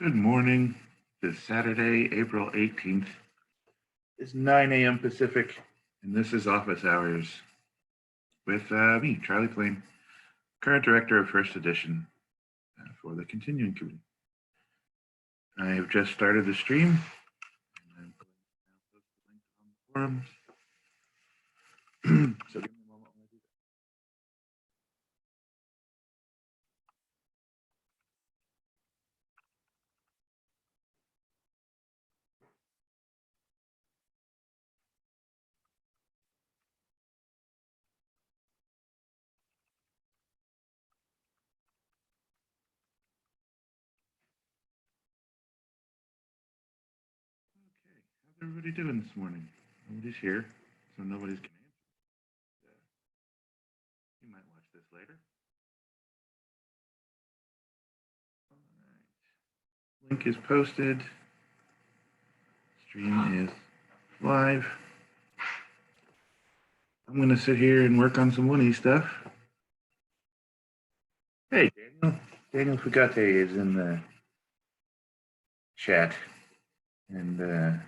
Good morning. It's Saturday, April 18th. It's 9 a.m. Pacific, and this is office hours with me, Charlie Plain, current director of First Edition for the Continuing Committee. I have just started the stream. And I'm going to post the link on the forums. So give me a moment when I do that. Okay, how's everybody doing this morning? Nobody's here, so nobody's going to answer. You might watch this later. All right. Link is posted. Stream is live. I'm going to sit here and work on some Winnie stuff. Hey, Daniel. Daniel Fugate is in the chat and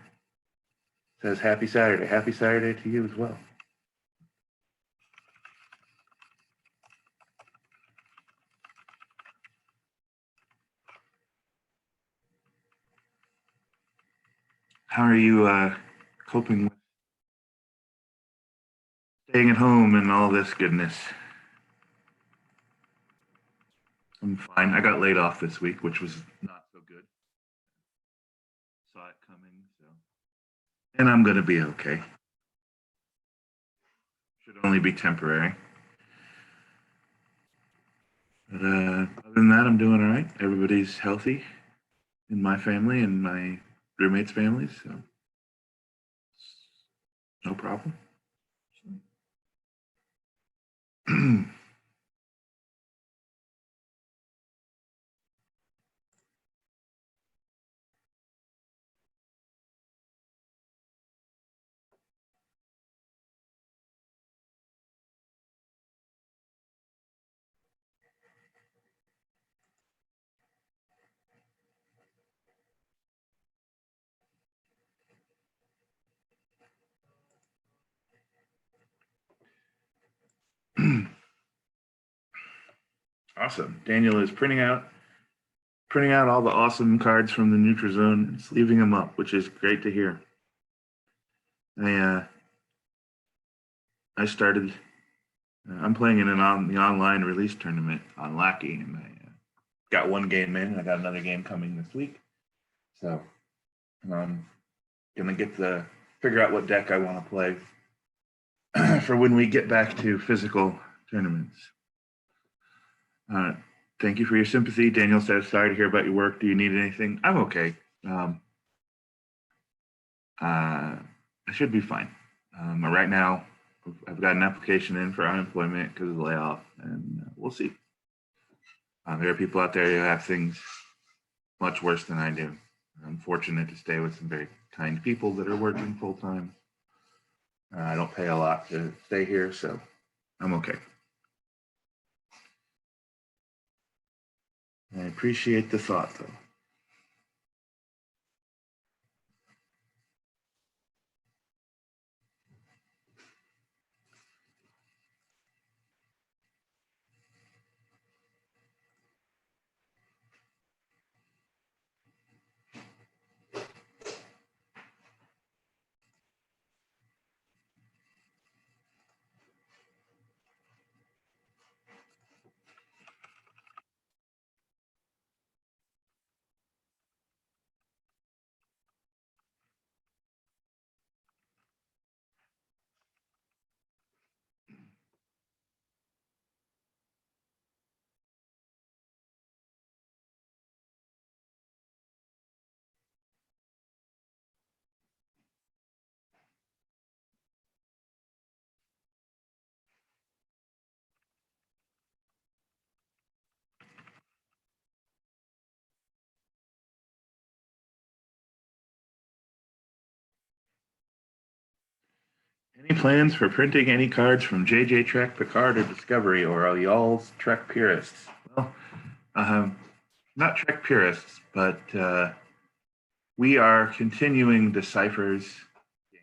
says happy Saturday. Happy Saturday to you as well. How are you coping with staying at home and all this goodness? I'm fine. I got laid off this week, which was not so good. Saw it coming, so. And I'm going to be okay. Should only be temporary. But other than that, I'm doing all right. Everybody's healthy in my family and my roommates' families, so no problem. Awesome. Daniel is printing out all the awesome cards from the NutriZone and sleeving them up, which is great to hear. I started. I'm playing in the online release tournament on Lackey, and I got one game in. I got another game coming this week, so I'm gonna get to figure out what deck I want to play for when we get back to physical tournaments. Thank you for your sympathy. Daniel says, sorry to hear about your work. Do you need anything? I'm okay. I should be fine. Right now, I've got an application in for unemployment because of the layoff, and we'll see. There are people out there who have things much worse than I do. I'm fortunate to stay with some very kind people that are working full time. I don't pay a lot to stay here, so I'm okay. I appreciate the thought, though. Any plans for printing any cards from JJ Trek, Picard, or Discovery, or are y'all Trek purists? Well, not Trek purists, but we are continuing Decipher's game.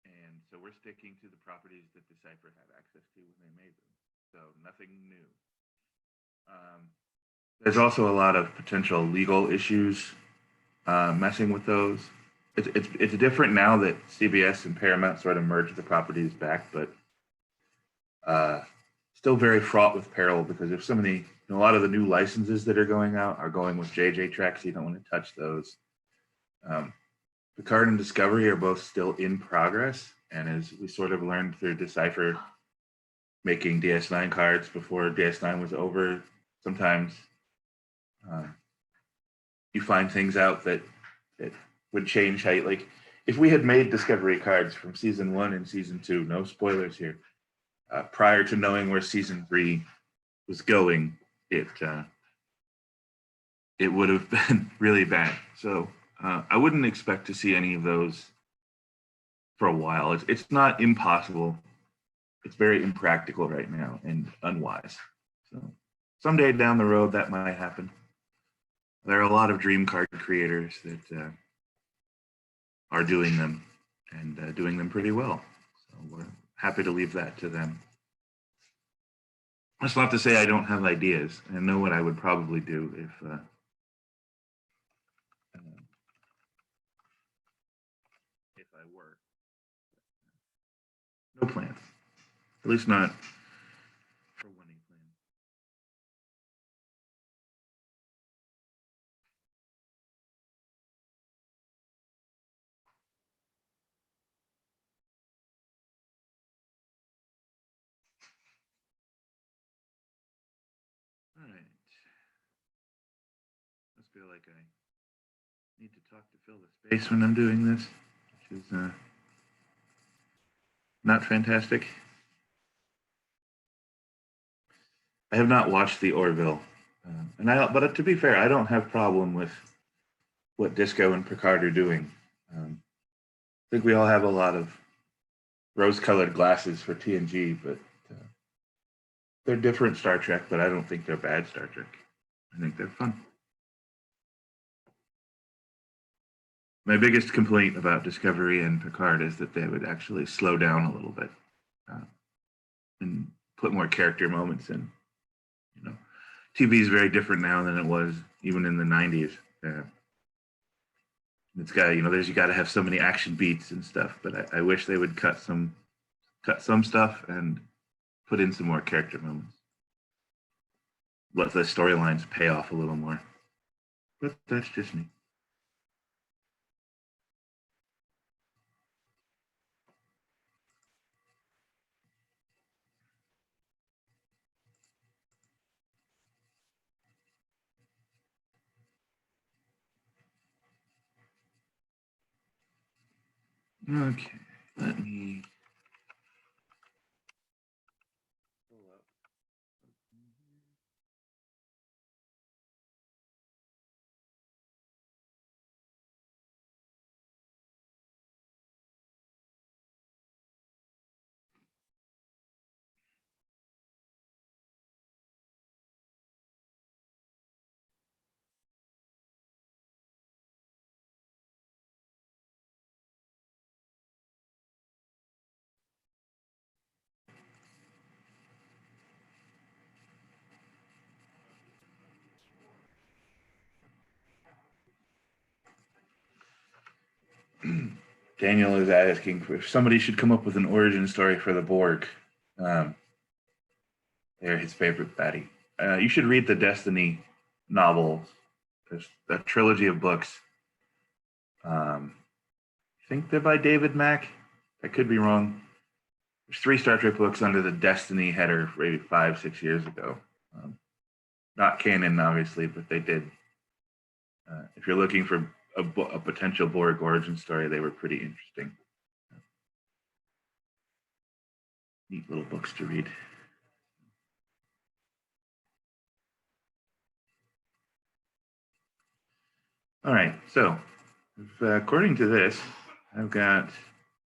And so we're sticking to the properties that Decipher had access to when they made them. So nothing new. There's also a lot of potential legal issues messing with those. It's different now that CBS and Paramount sort of merged the properties back, but still very fraught with peril because if a lot of the new licenses that are going out are going with JJ tracks, you don't want to touch those. Picard and Discovery are both still in progress, and as we sort of learned through Decipher making DS9 cards before DS9 was over, sometimes you find things out that would change how you, like, if we had made Discovery cards from season 1 and season 2, no spoilers here, prior to knowing where season 3 was going, it would have been really bad. So I wouldn't expect to see any of those for a while. It's not impossible. It's very impractical right now and unwise. So someday down the road, that might happen. There are a lot of dream card creators that are doing them and doing them pretty well. So we're happy to leave that to them. That's not to say I don't have ideas. I know what I would probably do if I were. No plans. At least not for winning plans. All right. I feel like I need to talk to fill the space when I'm doing this, which is not fantastic. I have not watched the Orville, but to be fair, I don't have problem with what Disco and Picard are doing. I think we all have a lot of rose-colored glasses for TNG, but they're different Star Trek. But I don't think they're bad Star Trek. I think they're fun. My biggest complaint about Discovery and Picard is that they would actually slow down a little bit and put more character moments in. You know, TV is very different now than it was even in the 90s. It's got, you got to have so many action beats and stuff, but I wish they would cut some stuff and put in some more character moments. Let the storylines pay off a little more. But that's just me. Okay, let me pull up. Daniel is asking if somebody should come up with an origin story for the Borg. They're his favorite baddie. You should read the Destiny novels. There's a trilogy of books. I think they're by David Mack. I could be wrong. There's 3 Star Trek books under the Destiny header maybe 5-6 years ago. Not canon, obviously, but they did. If you're looking for a potential Borg origin story, they were pretty interesting. Neat little books to read. All right, so according to this, I've got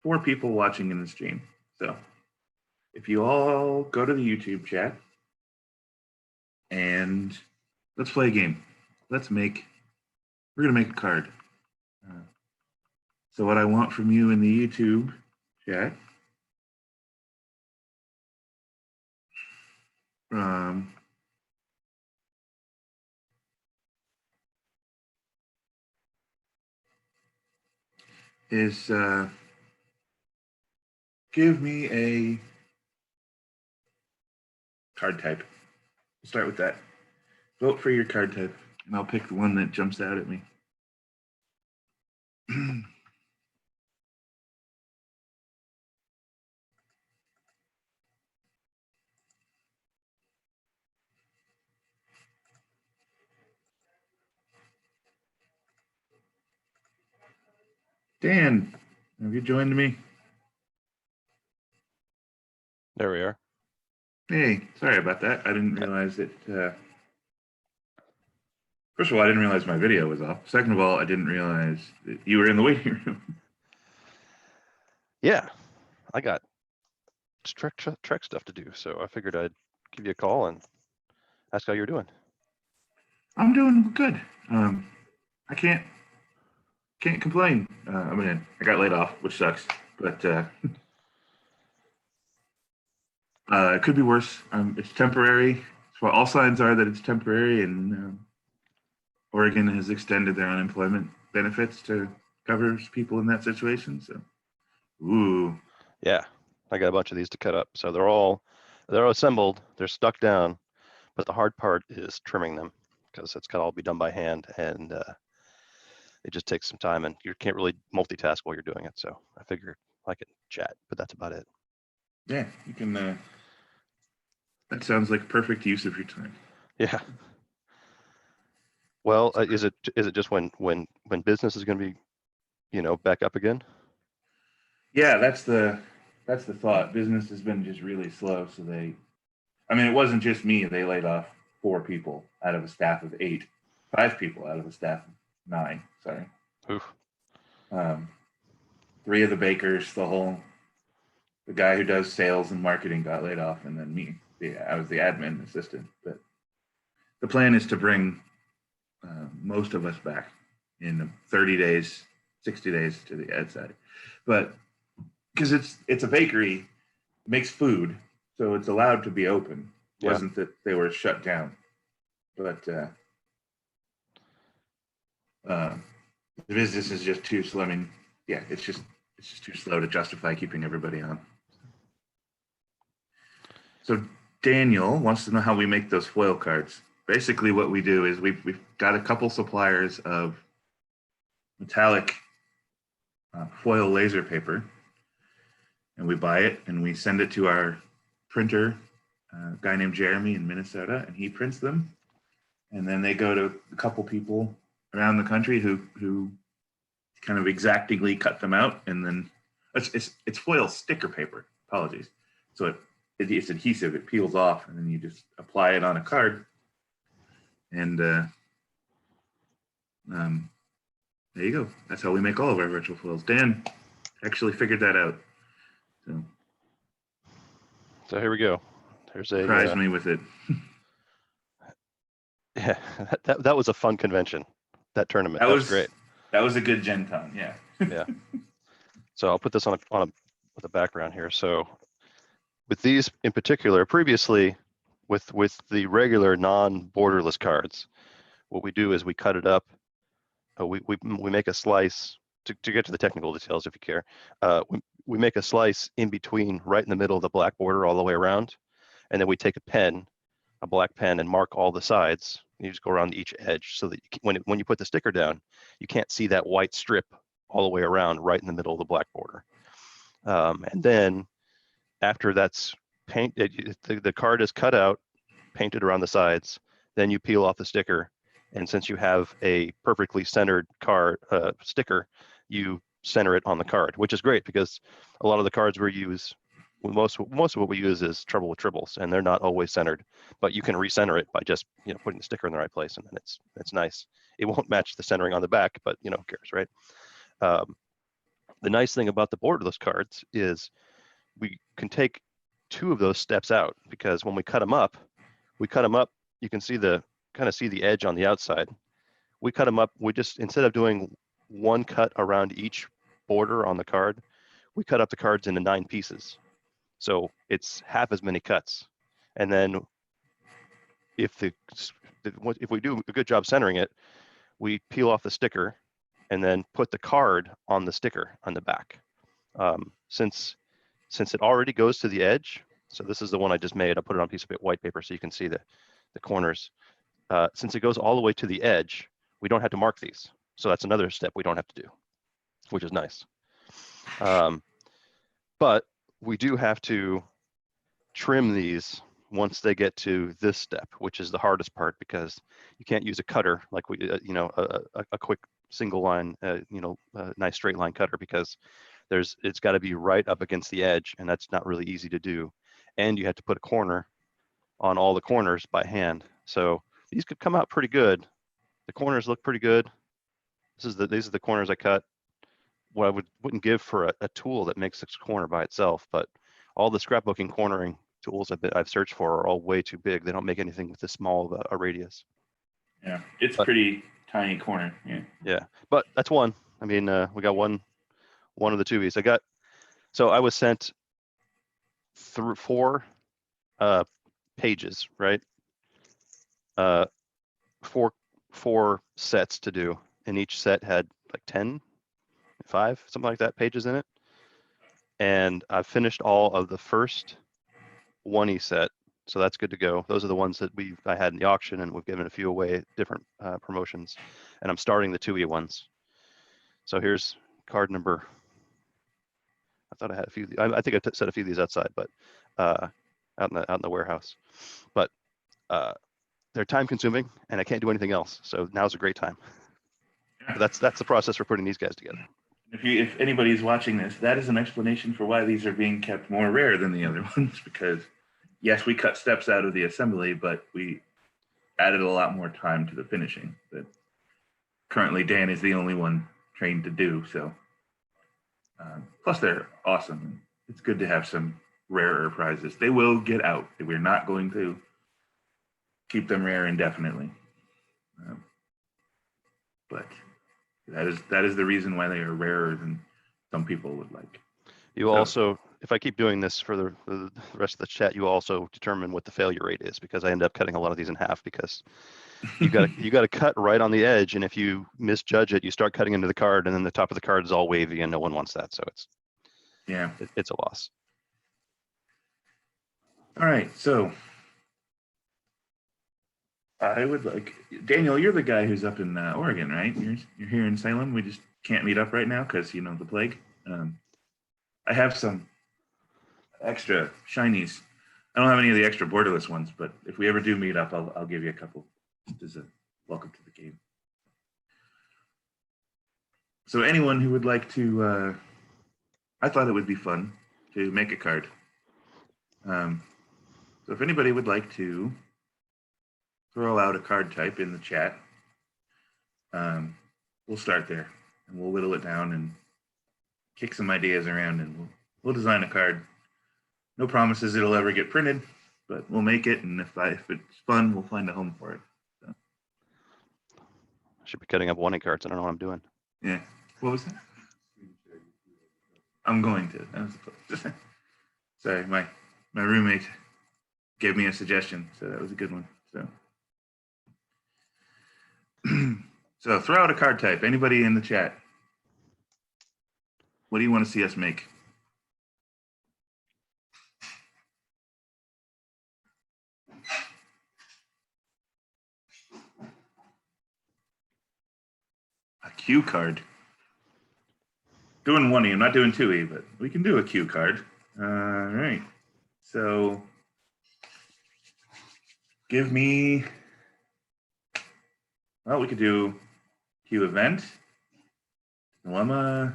4 people watching in the stream. So if you all go to the YouTube chat and let's play a game. We're gonna make a card. So what I want from you in the YouTube chat is give me a card type. We'll start with that. Vote for your card type, and I'll pick the one that jumps out at me. Dan, have you joined me? There we are. Hey, sorry about that. I didn't realize it. First of all, I didn't realize my video was off. Second of all, I didn't realize that you were in the waiting room. Yeah, I got Trek stuff to do, so I figured I'd give you a call and ask how you're doing. I'm doing good. I can't complain. I mean, I got laid off, which sucks, but it could be worse. It's temporary. So all signs are that it's temporary, and Oregon has extended their unemployment benefits to cover people in that situation. So, ooh. Yeah, I got a bunch of these to cut up. So they're assembled, they're stuck down, but the hard part is trimming them because it's got to all be done by hand, and it just takes some time, and you can't really multitask while you're doing it. So I figured I could chat, but that's about it. Yeah, you can. That sounds like perfect use of your time. Yeah. Well, is it just when business is going to be, back up again? Yeah, that's the thought. Business has been just really slow, so it wasn't just me. They laid off 4 people out of a staff of 8, 5 people out of a staff of 9. Sorry. Oof. 3 of the bakers, the guy who does sales and marketing got laid off, and then me. Yeah, I was the admin assistant. But the plan is to bring most of us back in 30 days, 60 days to the ed side. But because it's a bakery, it makes food, so it's allowed to be open. It wasn't that they were shut down, but the business is just too slow. I mean, yeah, it's just too slow to justify keeping everybody on. So Daniel wants to know how we make those foil cards. Basically, what we do is we've got a couple suppliers of metallic foil laser paper, and we buy it and we send it to our printer, a guy named Jeremy in Minnesota, and he prints them. And then they go to a couple people around the country who kind of exactingly cut them out, and then it's foil sticker paper. Apologies. So it's adhesive. It peels off, and then you just apply it on a card. And there you go. That's how we make all of our virtual foils. Dan actually figured that out. So here we go. There's a surprised me with it. Yeah, that was a fun convention. That tournament. That was great. That was a good Gen Con. Yeah. Yeah. So I'll put this on a background here. So with these in particular, previously with the regular non-borderless cards, what we do is we cut it up. We make a slice to get to the technical details if you care. We make a slice in between, right in the middle of the black border, all the way around, and then we take a black pen, and mark all the sides. You just go around each edge so that when you put the sticker down, you can't see that white strip all the way around, right in the middle of the black border. And then after that's painted, the card is cut out, painted around the sides. Then you peel off the sticker, and since you have a perfectly centered card sticker, you center it on the card, which is great because a lot of the cards we use, most of what we use is Trouble with Tribbles, and they're not always centered, but you can recenter it by just putting the sticker in the right place, and then it's nice. It won't match the centering on the back, but who cares, right? The nice thing about the borderless cards is we can take 2 of those steps out, because when we cut them up, you can see kind of see the edge on the outside. We cut them up. We just, instead of doing one cut around each border on the card, we cut up the cards into 9 pieces. So it's half as many cuts. And then if we do a good job centering it, we peel off the sticker and then put the card on the sticker on the back. Since it already goes to the edge, so this is the one I just made. I put it on a piece of white paper so you can see the corners. Since it goes all the way to the edge, we don't have to mark these. So that's another step we don't have to do, which is nice. But we do have to trim these once they get to this step, which is the hardest part, because you can't use a cutter like we, a quick single line, nice straight line cutter, because it's got to be right up against the edge, and that's not really easy to do. And you have to put a corner on all the corners by hand. So these could come out pretty good. The corners look pretty good. These are the corners I cut. What I wouldn't give for a tool that makes this corner by itself, but all the scrapbooking cornering tools I've searched for are all way too big. They don't make anything with this small of a radius. Yeah, it's pretty tiny corner. Yeah. Yeah, but that's one. I mean, we got one of the tubies. So I was sent through 4 pages, right? 4 sets to do, and each set had like 10, 5, something like that, pages in it. And I've finished all of the first 1E set, so that's good to go. Those are the ones that I had in the auction, and we've given a few away, different promotions. And I'm starting the 2E ones. So here's card number. I thought I had a few. I think I set a few of these outside, but out in the warehouse. But they're time consuming, and I can't do anything else. So now's a great time. Yeah. But that's the process for putting these guys together. If anybody's watching this, that is an explanation for why these are being kept more rare than the other ones, because yes, we cut steps out of the assembly, but we added a lot more time to the finishing that currently Dan is the only one trained to do. So plus they're awesome. It's good to have some rarer prizes. They will get out. We're not going to keep them rare indefinitely. But that is the reason why they are rarer than some people would like. You also, if I keep doing this for the rest of the chat, you also determine what the failure rate is, because I end up cutting a lot of these in half, because you got to cut right on the edge, and if you misjudge it, you start cutting into the card, and then the top of the card is all wavy, and no one wants that. So it's a loss. All right, so I would like, Daniel, you're the guy who's up in Oregon, right? You're here in Salem. We just can't meet up right now because the plague. I have some extra shinies. I don't have any of the extra borderless ones, but if we ever do meet up, I'll give you a couple as a welcome to the game. So anyone who would like to, I thought it would be fun to make a card. So if anybody would like to throw out a card type in the chat, we'll start there, and we'll whittle it down and kick some ideas around, and we'll design a card. No promises it'll ever get printed, but we'll make it, and if it's fun, we'll find a home for it. So. I should be cutting up 1A cards. I don't know what I'm doing. Yeah. What was that? I'm going to. That was the Sorry, my roommate gave me a suggestion, so that was a good one. So throw out a card type. Anybody in the chat? What do you want to see us make? A cue card. Doing 1E. I'm not doing 2E, but we can do a cue card. All right. So give me, well, we could do cue event, dilemma.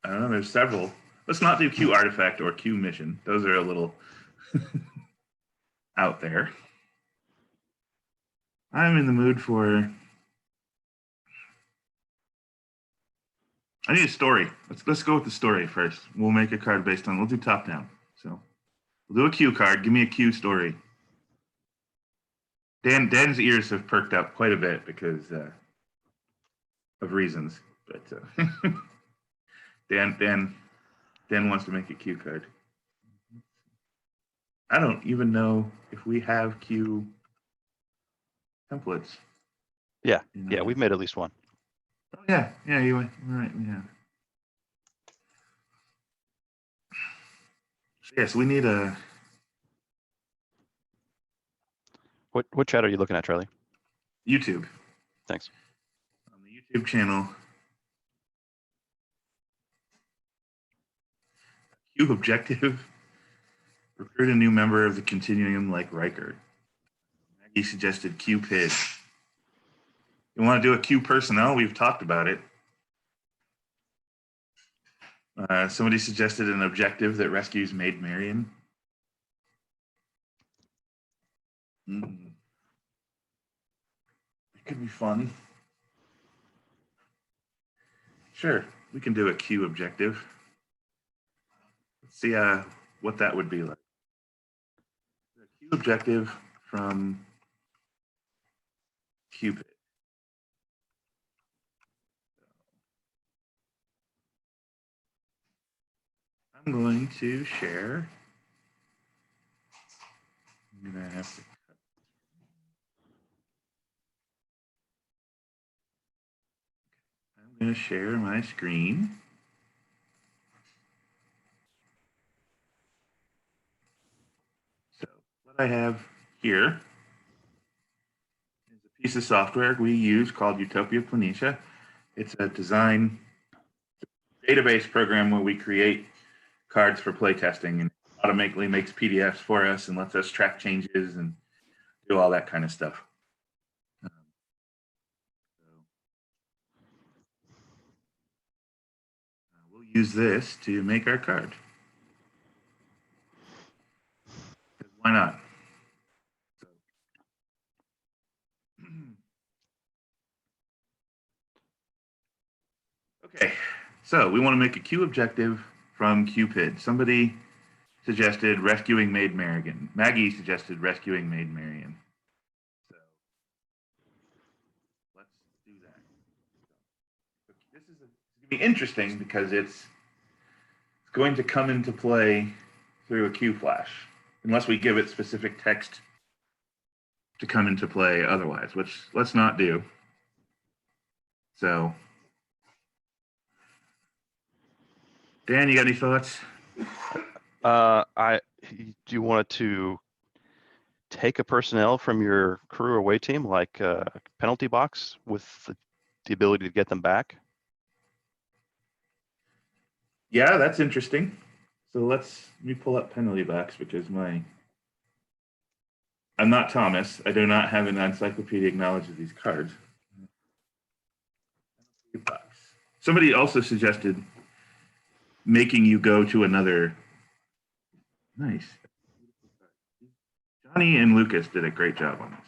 I don't know, there's several. Let's not do cue artifact or cue mission. Those are a little out there. I'm in the mood for, I need a story. Let's go with the story first. We'll make a card based on, we'll do top down. So we'll do a cue card. Give me a cue story. Dan's ears have perked up quite a bit because of reasons, but Dan wants to make a cue card. I don't even know if we have cue templates. Yeah, we've made at least one. Oh yeah, you went right. We have. Yes, we need a. What chat are you looking at, Charlie? YouTube. Thanks. On the YouTube channel, Cube objective, recruit a new member of the Continuum like Riker. Maggie suggested Cupid. You want to do a Q personnel? We've talked about it. Somebody suggested an objective that rescues Maid Marian. It could be fun. Sure, we can do a Q objective. Let's see what that would be like. A Q objective from Cupid. I'm going to share. I'm going to have to. I'm going to share my screen. So what I have here is a piece of software we use called Utopia Planitia. It's a design database program where we create cards for playtesting and automatically makes PDFs for us and lets us track changes and do all that kind of stuff. We'll use this to make our card. Why not? Okay, so we want to make a Q objective from Cupid. Somebody suggested rescuing Maid Marian. Maggie suggested rescuing Maid Marian. So let's do that. This is going to be interesting because it's going to come into play through a Q flash, unless we give it specific text to come into play otherwise, which let's not do. So, Dan, you got any thoughts? Do you want to take a personnel from your crew away team, like a penalty box, with the ability to get them back? Yeah, that's interesting. So let me pull up penalty box because I'm not Thomas. I do not have an encyclopedic knowledge of these cards. Somebody also suggested making you go to another. Nice. Johnny and Lucas did a great job on this.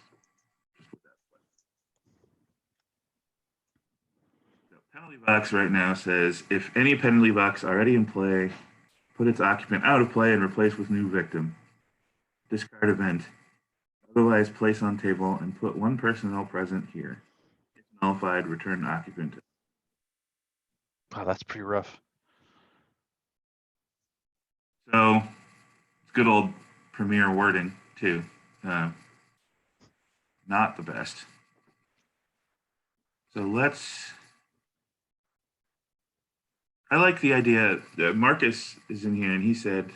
So penalty box right now says, if any penalty box already in play, put its occupant out of play and replace with new victim. Discard event. Otherwise, place on table and put one personnel present here. If nullified, return occupant. Wow, that's pretty rough. So it's good old Premiere wording too. Not the best. So I like the idea. Marcus is in here and he said,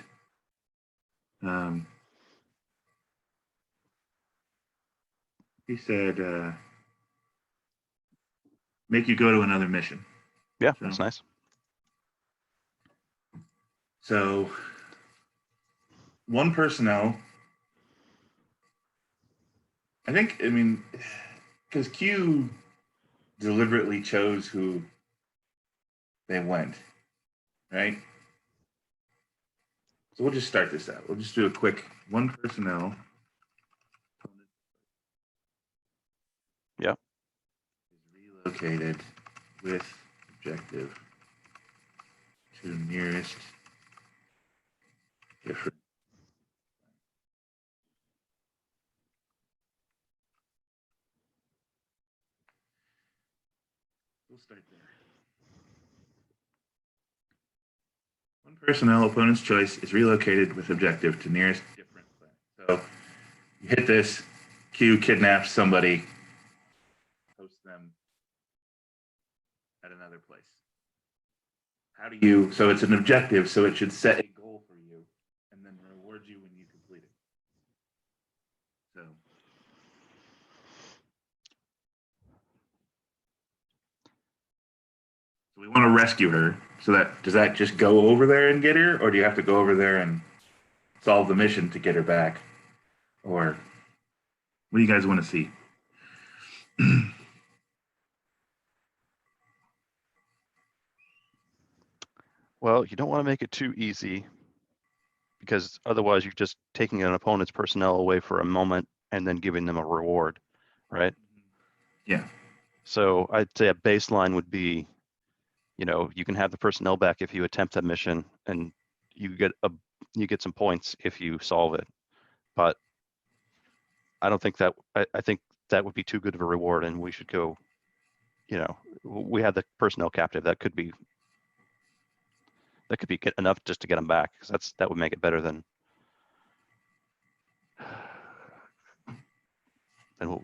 make you go to another mission. Yeah, that's nice. So one personnel, I mean, because Q deliberately chose who they went, right? So we'll just start this out. We'll just do a quick one personnel. Yeah. Is relocated with objective to nearest different. start there. One personnel opponent's choice is relocated with objective to nearest different planet. So you hit this, Q kidnaps somebody, posts them at another place. How do you, so it's an objective, so it should set a goal for you and then reward you when you complete it. So we want to rescue her. So that does that just go over there and get her, or do you have to go over there and solve the mission to get her back? Or what do you guys want to see? Well, you don't want to make it too easy because otherwise you're just taking an opponent's personnel away for a moment and then giving them a reward, right? Yeah. So I'd say a baseline would be, you can have the personnel back if you attempt that mission, and you get some points if you solve it. But I don't think that I think that would be too good of a reward, and we should go. We have the personnel captive. That could be enough just to get them back. Because that would make it better than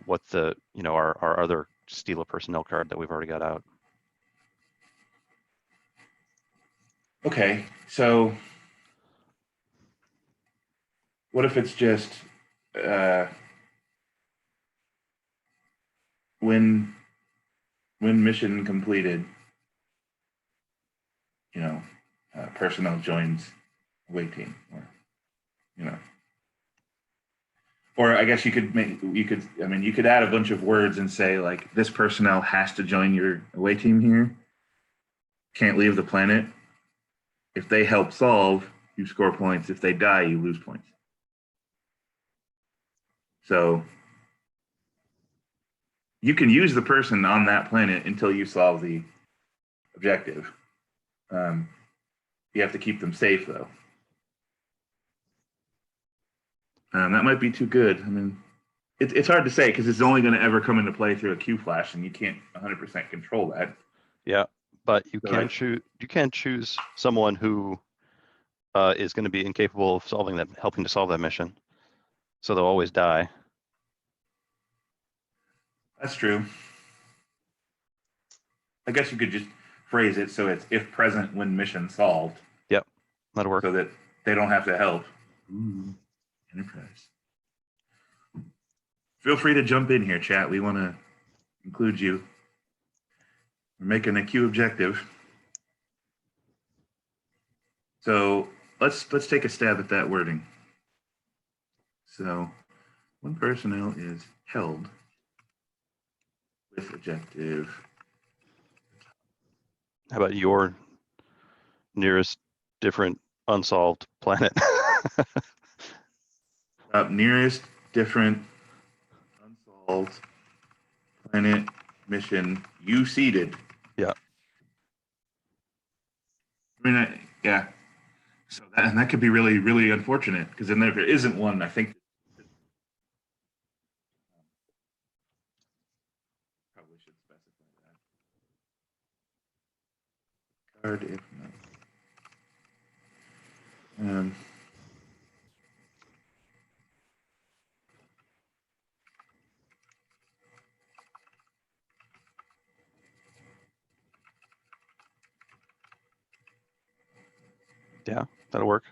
what our other steal a personnel card that we've already got out. Okay, so what if it's just when mission completed, personnel joins away team, or I guess you could add a bunch of words and say like this personnel has to join your away team here, can't leave the planet. If they help solve, you score points. If they die, you lose points. So you can use the person on that planet until you solve the objective. You have to keep them safe, though. That might be too good. I mean, it's hard to say because it's only going to ever come into play through a Q flash, and you can't 100% control that. Yeah, but you So can choose someone who is going to be incapable of helping to solve that mission, so they'll always die. That's true. I guess you could just phrase it so it's if present when mission solved. Yep, that'll work. So that they don't have to help. Ooh, Enterprise. Feel free to jump in here, chat. We want to include you. We're making a Q objective. So let's take a stab at that wording. So one personnel is held with objective. How about your nearest different unsolved planet? Nearest different unsolved planet mission you seeded. Yeah. I mean, yeah. So that could be really, really unfortunate because then if there isn't one, I think probably should specify that. Card if not. Yeah, that'll work.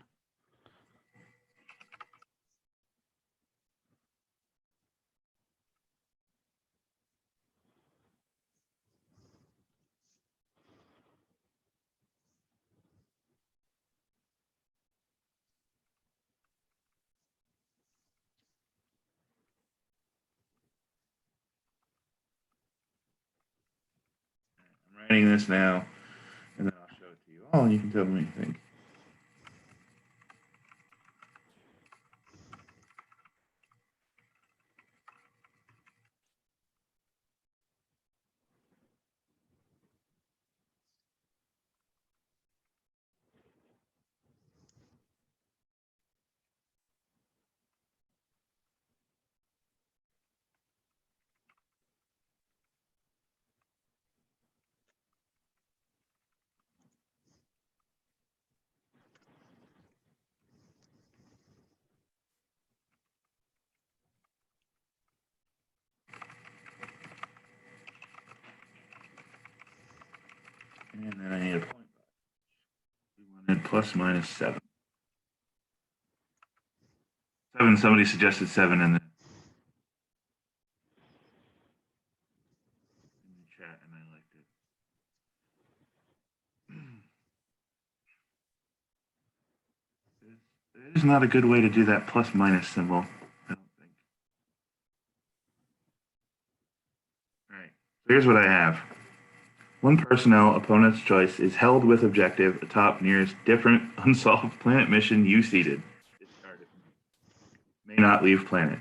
I'm writing this now, and then I'll show it to you all, and you can tell me what you think. And then I need a point. We wanted plus minus 7. 7, somebody suggested 7 in the chat, and I liked it. It is not a good way to do that plus minus symbol, I don't think. All right, so here's what I have. One personnel, opponent's choice, is held with objective atop nearest different unsolved planet mission you seeded. Discarded. May not leave planet.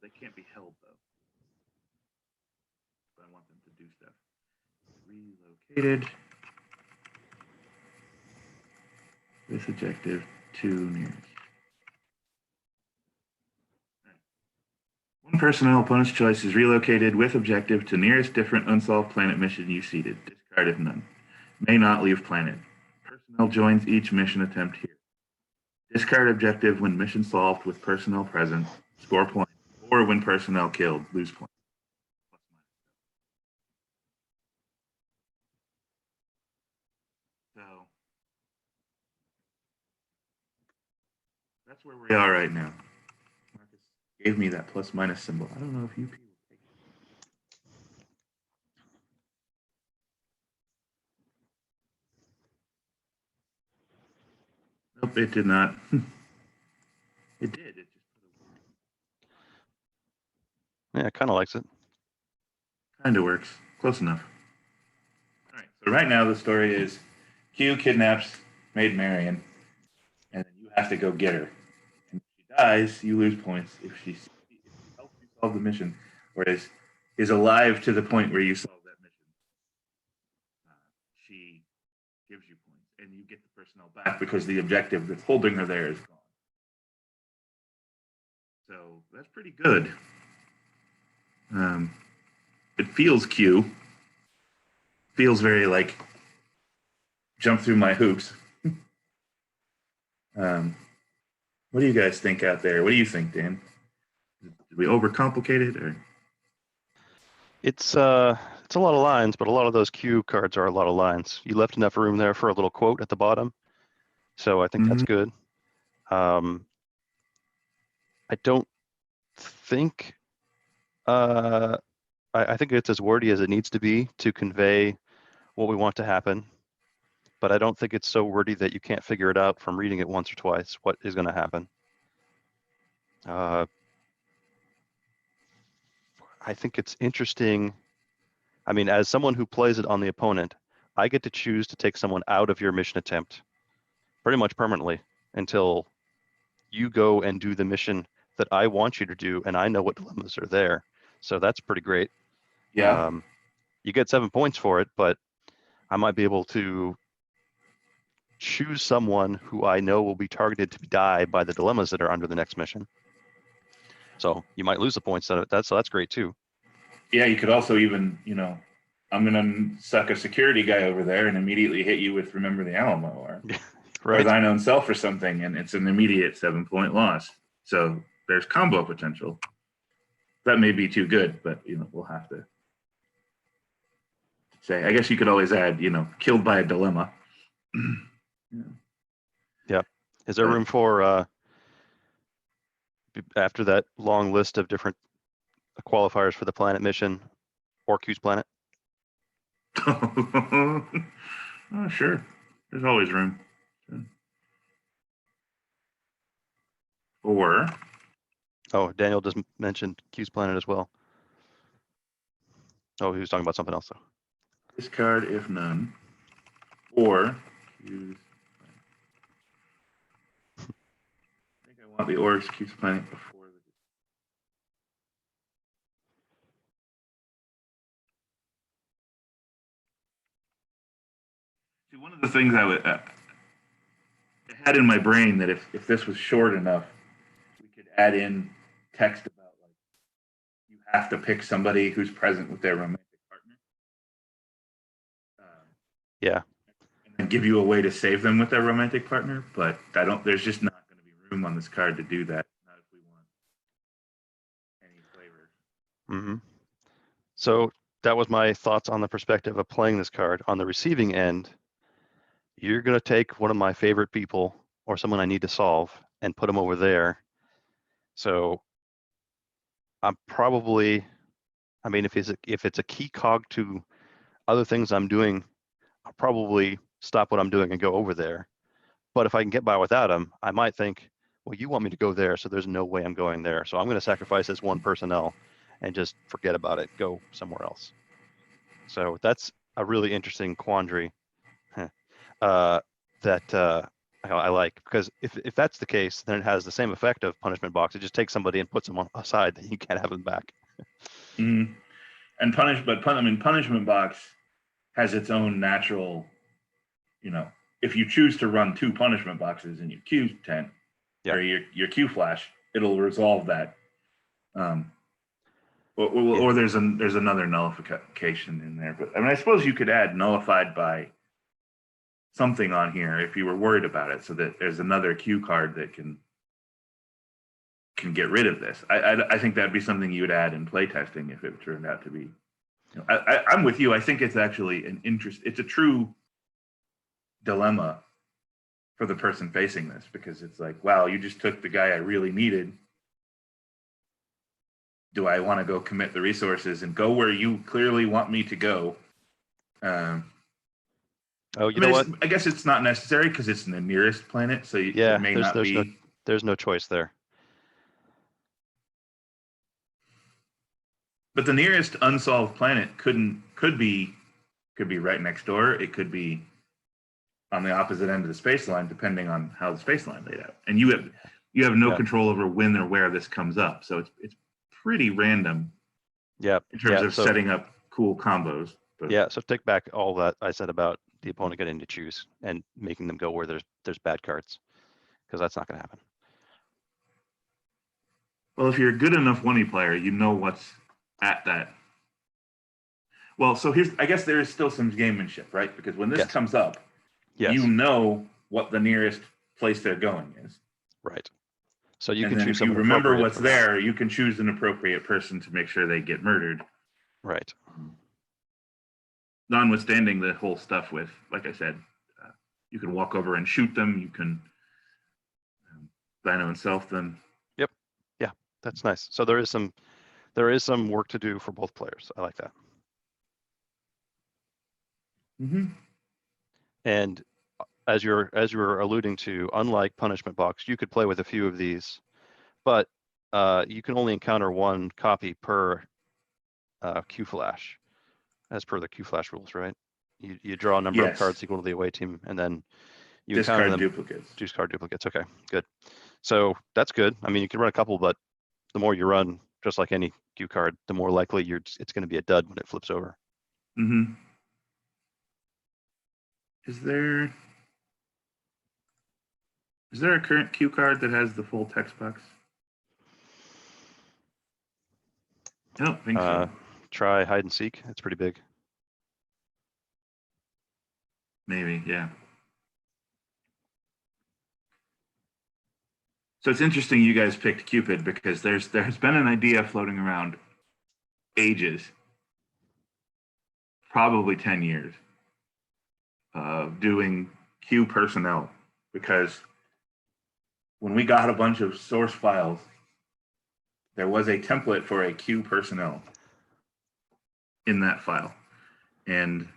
They can't be held, though. But I want them to do stuff. Relocated. With objective to nearest. One personnel, opponent's choice, is relocated with objective to nearest different unsolved planet mission you seeded. Discard if none. May not leave planet. Personnel joins each mission attempt here. Discard objective when mission solved with personnel present. Score points. Or when personnel killed, lose points. So that's where we are right now. Marcus gave me that plus minus symbol. I don't know if you people take it. Nope, it did not. It did. It just Yeah, it kind of likes it. kind of works. Close enough. All right. So right now the story is Q kidnaps Maid Marian, and then you have to go get her. And if she dies, you lose points. If she helps you solve the mission, or is alive to the point where you solve that mission, she gives you points, and you get the personnel back because the objective that's holding her there is gone. So that's pretty good. It feels Q. Feels very like jump through my hoops. What do you guys think out there? What do you think, Dan? Did we overcomplicate it, or? It's a lot of lines, but a lot of those cue cards are a lot of lines. You left enough room there for a little quote at the bottom, so I think that's good. I don't think I think it's as wordy as it needs to be to convey what we want to happen, but I don't think it's so wordy that you can't figure it out from reading it once or twice what is going to happen. I think it's interesting. I mean, as someone who plays it on the opponent, I get to choose to take someone out of your mission attempt pretty much permanently until you go and do the mission that I want you to do, and I know what dilemmas are there. So that's pretty great. Yeah. You get 7 points for it, but I might be able to choose someone who I know will be targeted to die by the dilemmas that are under the next mission. So you might lose the points. So that's great too. Yeah, you could also even, I'm going to suck a security guy over there and immediately hit you with Remember the Alamo or Right. Thine Own Self or something, and it's an immediate 7-point loss. So there's combo potential. That may be too good, but, we'll have to say. I guess you could always add, killed by a dilemma. Yeah. Is there room for, after that long list of different qualifiers for the planet mission, or Q's planet? Oh, sure. There's always room. Or, Oh, Daniel just mentioned Q's planet as well. Oh, he was talking about something else though. discard if none. Or Q's planet. I think I want the or Q's planet before the. See, one of the things I had in my brain that if this was short enough, we could add in text about like you have to pick somebody who's present with their romantic partner. Yeah. And then give you a way to save them with their romantic partner, but there's just not going to be room on this card to do that. Not if we want any flavor. So that was my thoughts on the perspective of playing this card. On the receiving end, you're going to take one of my favorite people or someone I need to solve and put them over there. So I'm probably, I mean, if it's a key cog to other things I'm doing, I'll probably stop what I'm doing and go over there. But if I can get by without him, I might think, well, you want me to go there, so there's no way I'm going there. So I'm going to sacrifice this one personnel and just forget about it, go somewhere else. So that's a really interesting quandary that I like, because if that's the case, then it has the same effect of punishment box. It just takes somebody and puts them on aside that you can't have them back. Mm-hmm. And punishment box has its own natural, if you choose to run 2 punishment boxes in your Q tent or your Q flash, it'll resolve that. Or there's another nullification in there. But I mean, I suppose you could add nullified by something on here if you were worried about it, so that there's another Q card that can get rid of this. I think that'd be something you would add in playtesting if it turned out to be. I'm with you. I think it's actually it's a true dilemma for the person facing this, because it's like, wow, you just took the guy I really needed. Do I want to go commit the resources and go where you clearly want me to go? Oh, you know what? I guess it's not necessary because it's the nearest planet, so it may not be. There's no choice there. But the nearest unsolved planet could be right next door. It could be on the opposite end of the space line, depending on how the space line laid out. And you have no control over when or where this comes up, so it's pretty random. Yeah. In terms of setting up cool combos. But. Yeah. So take back all that I said about the opponent getting to choose and making them go where there's bad cards, because that's not going to happen. Well, if you're a good enough 1E player, you know what's at that. Well, so I guess there is still some gamemanship, right? Because when this comes up, you know what the nearest place they're going is. Right. So you can choose. If you remember what's there, you can choose an appropriate person to make sure they get murdered. Right. Notwithstanding the whole stuff with, like I said, you can walk over and shoot them. You can Dino and self them. Yep. Yeah, that's nice. So there is some work to do for both players. I like that. Mm-hmm. And as you're alluding to, unlike punishment box, you could play with a few of these, but you can only encounter one copy per Q flash, as per the Q flash rules, right? You draw a number of cards equal to the away team, and then you discard duplicates. Discard duplicates. Okay, good. So that's good. I mean, you can run a couple, but the more you run, just like any Q card, the more likely it's going to be a dud when it flips over. Mm-hmm. Is there a current Q card that has the full text box? I don't think so. Try hide and seek. It's pretty big. Maybe, yeah. So it's interesting you guys picked Cupid, because there has been an idea floating around ages, probably 10 years, of doing Q personnel, because when we got a bunch of source files, there was a template for a Q personnel in that file. And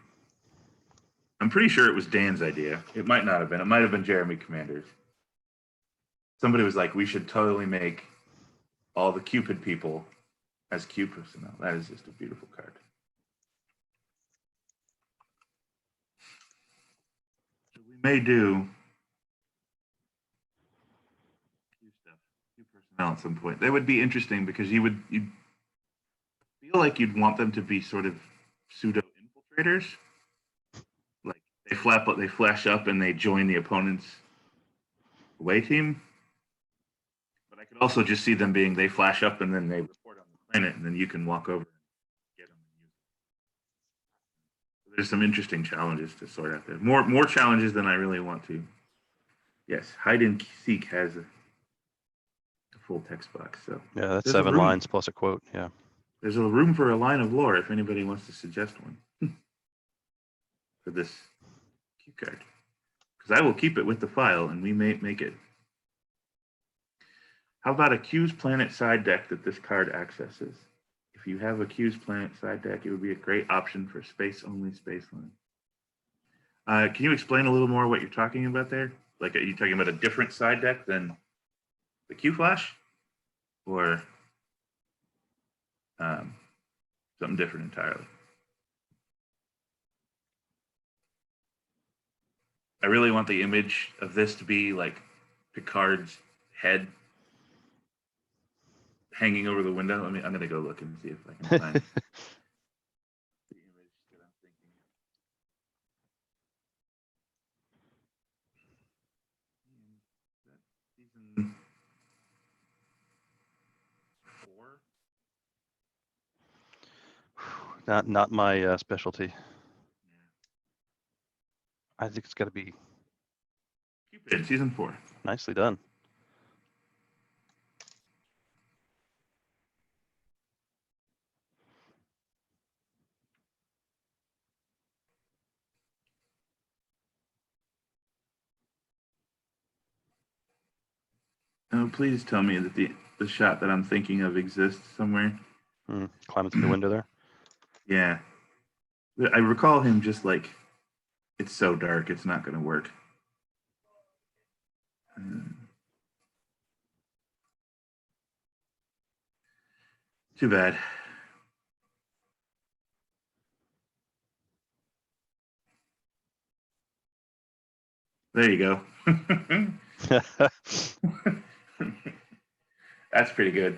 I'm pretty sure it was Dan's idea. It might not have been. It might have been Jeremy Commander's. Somebody was like, we should totally make all the Cupid people as Q personnel. That is just a beautiful card. So we may do Q personnel at some point. That would be interesting, because you'd feel like you'd want them to be sort of pseudo infiltrators. Like they flash up and they join the opponent's away team. But I could also just see them being, they flash up and then they report on the planet, and then you can walk over and get them and use them. There's some interesting challenges to sort out there. More challenges than I really want to. Yes, hide and seek has a full text box. So yeah, that's 7 lines plus a quote. Yeah. There's a room for a line of lore if anybody wants to suggest one for this cue card. Because I will keep it with the file and we may make it. How about a Q's Planet side deck that this card accesses? If you have a Q's Planet side deck, it would be a great option for space-only space line. Can you explain a little more what you're talking about there? Like, are you talking about a different side deck than the Q Flash? Or something different entirely? I really want the image of this to be like Picard's head hanging over the window. I'm going to go look and see if I can find the image that I'm thinking of. Season 4? Not my specialty. Yeah. I think it's got to be Cupid, season 4. nicely done. Oh, please tell me that the shot that I'm thinking of exists somewhere. Climbing through the window there. Yeah. I recall him just like, it's so dark, it's not going to work. Too bad. There you go. That's pretty good.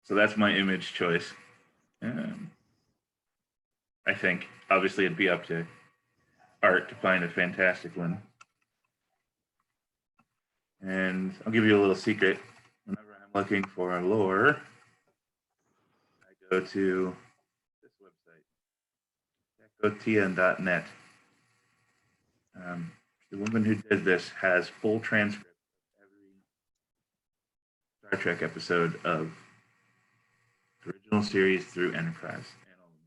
So that's my image choice. I think. Obviously, it'd be up to Art to find a fantastic one. And I'll give you a little secret. Whenever I'm looking for a lore, I go to this website, ecotian.net. The woman who did this has full transcript of every Star Trek episode of the original series through Enterprise and all the movies.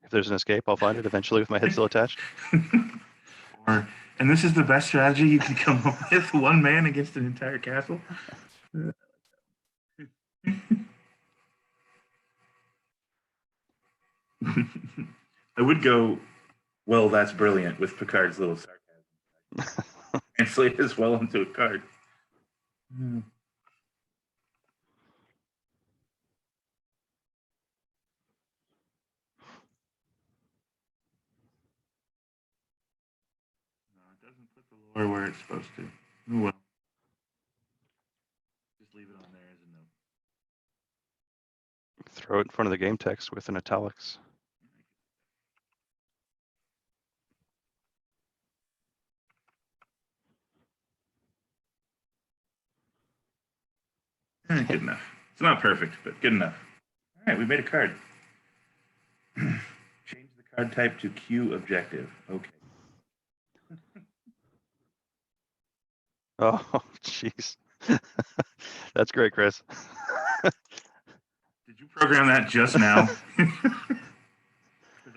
If there's an escape, I'll find it eventually with my head still attached. And this is the best strategy you can come up with: one man against an entire castle. I would go, well, that's brilliant, with Picard's little sarcasm. Translate as well into a card. No, it doesn't put the lore where it's supposed to. Oh well. Just leave it on there as a note. Throw it in front of the game text with an italics. Good enough. It's not perfect, but good enough. All right, we made a card. Change the card type to Q objective. Okay. Oh, jeez. That's great, Chris. Did you program that just now? I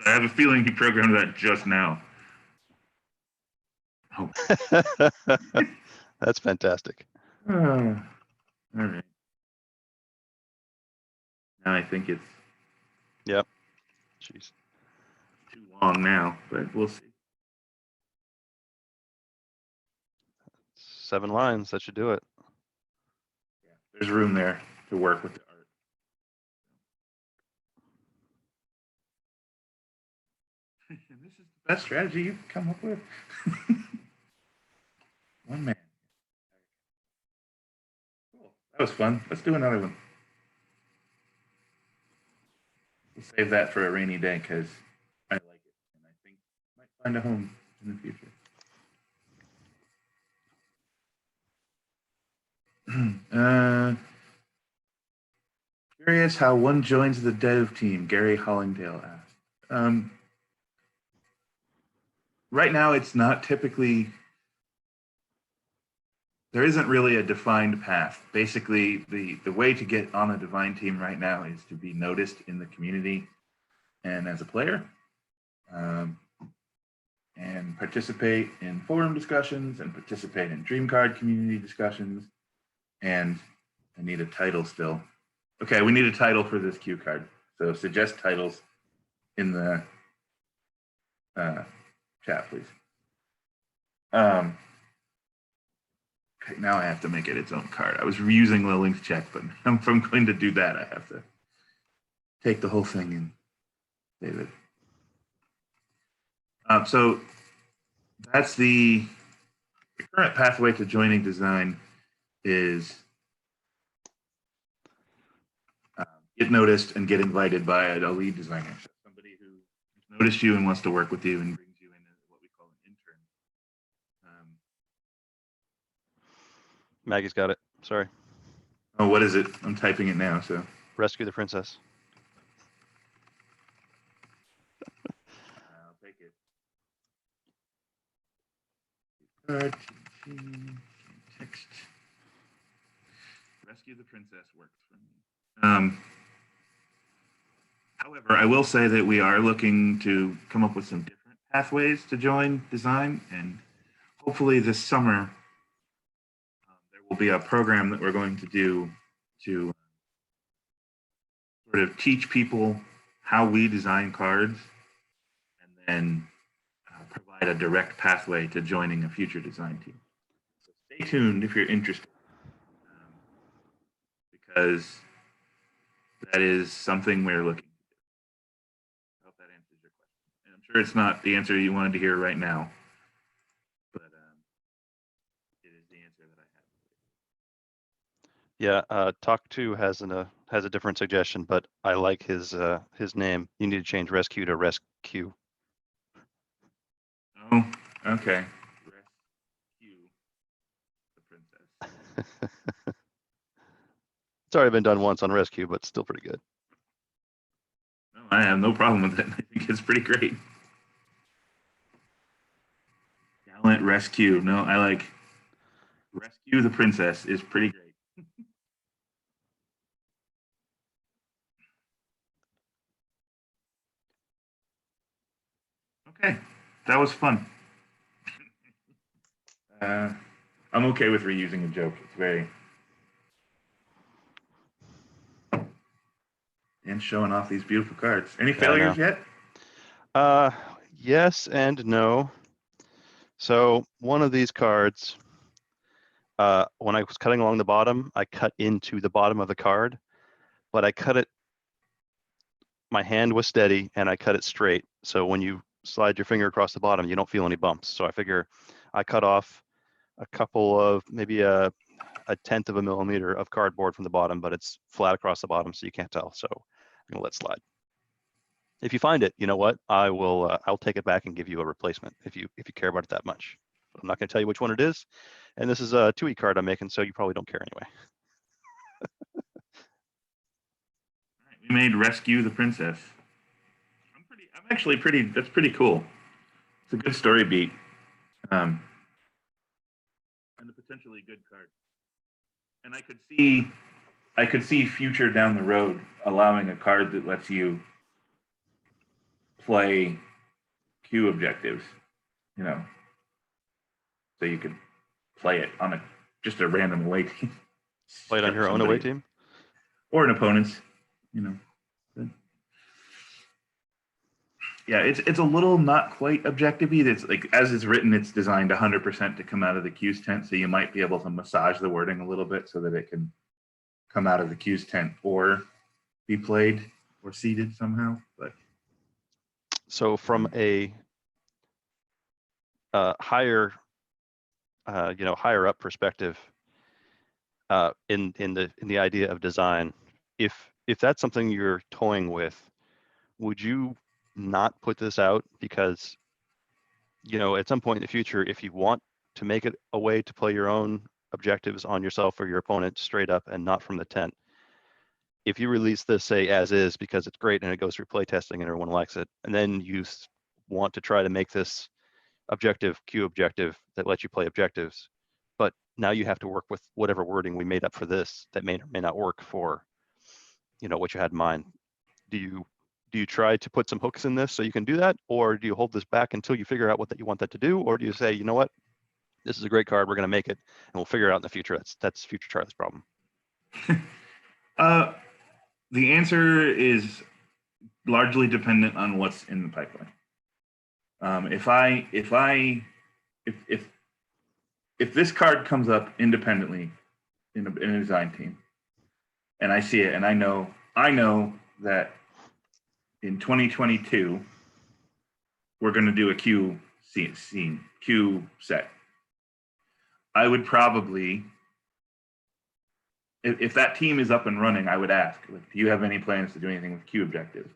have a feeling you programmed that just now. Oh. That's fantastic. All right. Now I think it's Yep. Jeez. too long now, but we'll see. 7 lines. That should do it. Yeah, there's room there to work with the art. And this is the best strategy you've come up with. One man. Cool. That was fun. Let's do another one. We'll save that for a rainy day because I like it, and I think I might find a home in the future. Curious how one joins the dev team, Gary Hollingdale asked. Right now, it's not typically, there isn't really a defined path. Basically, the way to get on a Divine team right now is to be noticed in the community and as a player, and participate in forum discussions and participate in Dream Card community discussions. And I need a title still. Okay, we need a title for this cue card. So suggest titles in the chat, please. Okay, now I have to make it its own card. I was using the links check, but if I'm going to do that, I have to take the whole thing and save it. So that's the current pathway to joining design is get noticed and get invited by a lead designer. So somebody who noticed you and wants to work with you and brings you in as what we call an intern. Maggie's got it. Sorry. Oh, what is it? I'm typing it now. So Rescue the princess. I'll take it. Text. Rescue the princess works for me. However, I will say that we are looking to come up with some different pathways to join design, and hopefully this summer there will be a program that we're going to do to sort of teach people how we design cards and then provide a direct pathway to joining a future design team. So stay tuned if you're interested, because that is something we're looking to do. I hope that answers your question. And I'm sure it's not the answer you wanted to hear right now, but it is the answer that I have. Yeah, Talk To has a different suggestion, but I like his name. You need to change rescue to rescue. Oh, okay. Rescue the princess. It's already been done once on rescue, but still pretty good. No, I have no problem with it. I think it's pretty great. Gallant rescue. No, I like rescue the princess is pretty great. Okay, that was fun. I'm okay with reusing a joke. It's very and showing off these beautiful cards. Any failures yet? Yes and no. So one of these cards, when I was cutting along the bottom, I cut into the bottom of the card, but I cut it, my hand was steady and I cut it straight. So when you slide your finger across the bottom, you don't feel any bumps. So I figure I cut off a couple of, maybe a 1/10 of a millimeter of cardboard from the bottom, but it's flat across the bottom, so you can't tell. So I'm gonna let it slide. If you find it, you know what? I'll take it back and give you a replacement if you care about it that much. But I'm not gonna tell you which one it is. And this is a 2E card I'm making, so you probably don't care anyway. All right, we made Rescue the Princess. I'm actually pretty, that's pretty cool. It's a good story beat. And a potentially good card. And I could see future down the road allowing a card that lets you play queue objectives, you know, so you could play it on just a random away team. Play it on your own away team? Or an opponent's, you know. Yeah, it's a little not quite objective-y. It's like, as it's written, it's designed 100% to come out of the Q's tent, so you might be able to massage the wording a little bit so that it can come out of the Q's tent or be played or seeded somehow. But so from a higher up perspective, in the idea of design, if that's something you're toying with, would you not put this out? Because, you know, at some point in the future, if you want to make it a way to play your own objectives on yourself or your opponent straight up and not from the tent, if you release this, say, as is, because it's great and it goes through play testing and everyone likes it, and then you want to try to make this queue objective that lets you play objectives, but now you have to work with whatever wording we made up for this that may or may not work for, you know, what you had in mind. Do you try to put some hooks in this so you can do that, or do you hold this back until you figure out what that you want that to do, or do you say, you know what, this is a great card, we're going to make it, and we'll figure it out in the future? That's future Charlie's problem. The answer is largely dependent on what's in the pipeline. If this card comes up independently in a design team, and I see it, and I know that in 2022 we're going to do a Q set, I would probably, if that team is up and running, I would ask, like, do you have any plans to do anything with Q objectives?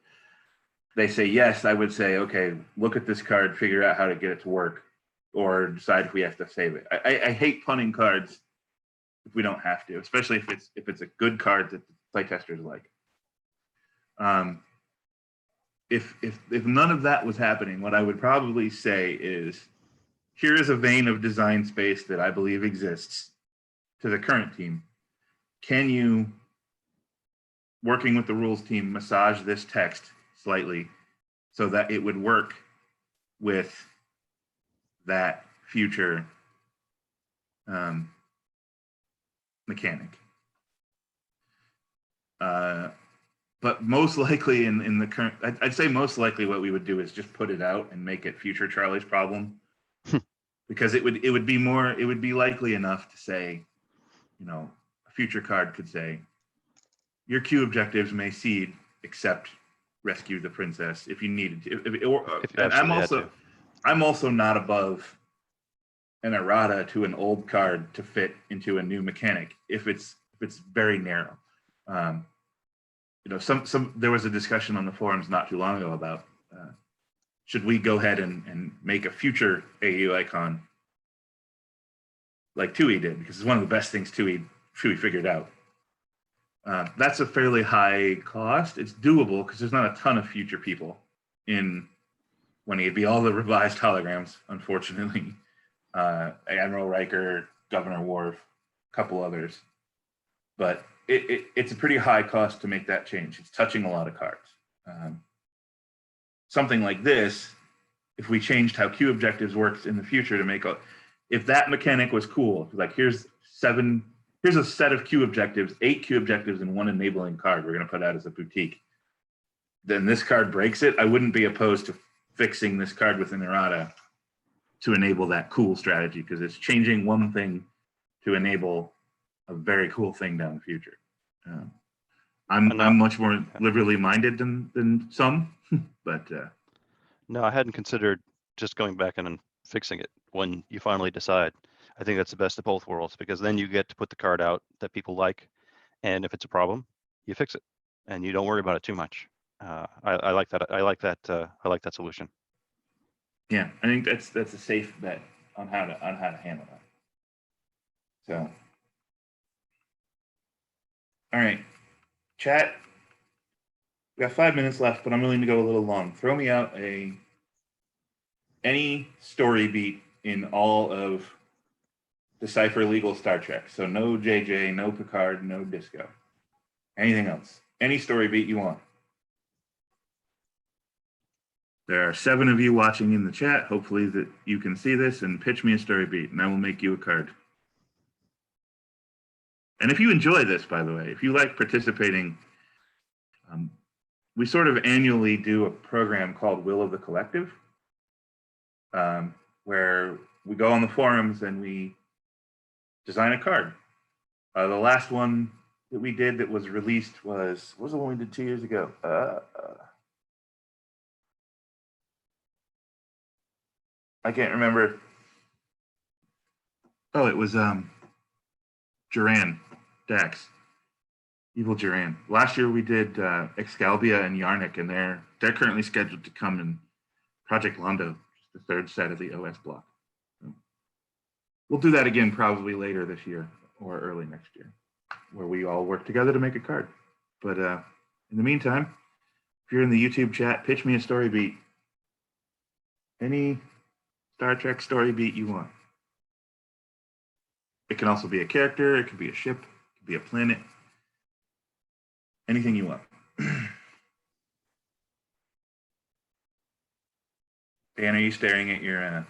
They say yes, I would say, okay, look at this card, figure out how to get it to work, or decide if we have to save it. I hate punting cards if we don't have to, especially if it's a good card that the playtesters like. If none of that was happening, what I would probably say is, here is a vein of design space that I believe exists to the current team. Can you, working with the rules team, massage this text slightly so that it would work with that future mechanic? But most likely in the current, I'd say most likely what we would do is just put it out and make it future Charlie's problem. Because it would be likely enough to say, you know, a future card could say, your Q objectives may seed except rescue the princess if you needed to. And I'm also not above an errata to an old card to fit into a new mechanic if it's very narrow. You know, there was a discussion on the forums not too long ago about should we go ahead and make a future AU icon like Tui did, because it's one of the best things Tui figured out. That's a fairly high cost. It's doable because there's not a ton of future people in when it'd be all the revised holograms, unfortunately. Admiral Riker, Governor Worf, a couple others. But it's a pretty high cost to make that change. It's touching a lot of cards. Something like this, if we changed how Q objectives works in the future to make if that mechanic was cool, like here's a set of Q objectives, 8 Q objectives and 1 enabling card we're going to put out as a boutique. Then this card breaks it. I wouldn't be opposed to fixing this card with an errata to enable that cool strategy, because it's changing one thing to enable a very cool thing down the future. I'm much more liberally minded than some, but no, I hadn't considered just going back and fixing it when you finally decide. I think that's the best of both worlds, because then you get to put the card out that people like, and if it's a problem, you fix it, and you don't worry about it too much. I like that. I like that solution. Yeah, I think that's a safe bet on how to handle that. So, all right, chat. We got 5 minutes left, but I'm willing to go a little long. Throw me out any story beat in all of Decipher Legal Star Trek. So no JJ, no Picard, no Disco. Anything else? Any story beat you want. There are 7 of you watching in the chat. Hopefully that you can see this and pitch me a story beat, and I will make you a card. And if you enjoy this, by the way, if you like participating, we sort of annually do a program called Will of the Collective, where we go on the forums and we design a card. The last one that we did that was released was the one we did 2 years ago? I can't remember. Oh, it was Duran Dax. Evil Duran. Last year we did Excalibia and Yarnik, and they're currently scheduled to come in Project Londo, the third set of the OS block. So we'll do that again probably later this year or early next year, where we all work together to make a card. But in the meantime, if you're in the YouTube chat, pitch me a story beat. Any Star Trek story beat you want. It can also be a character, it could be a ship, it could be a planet, anything you want. Dan, are you staring at your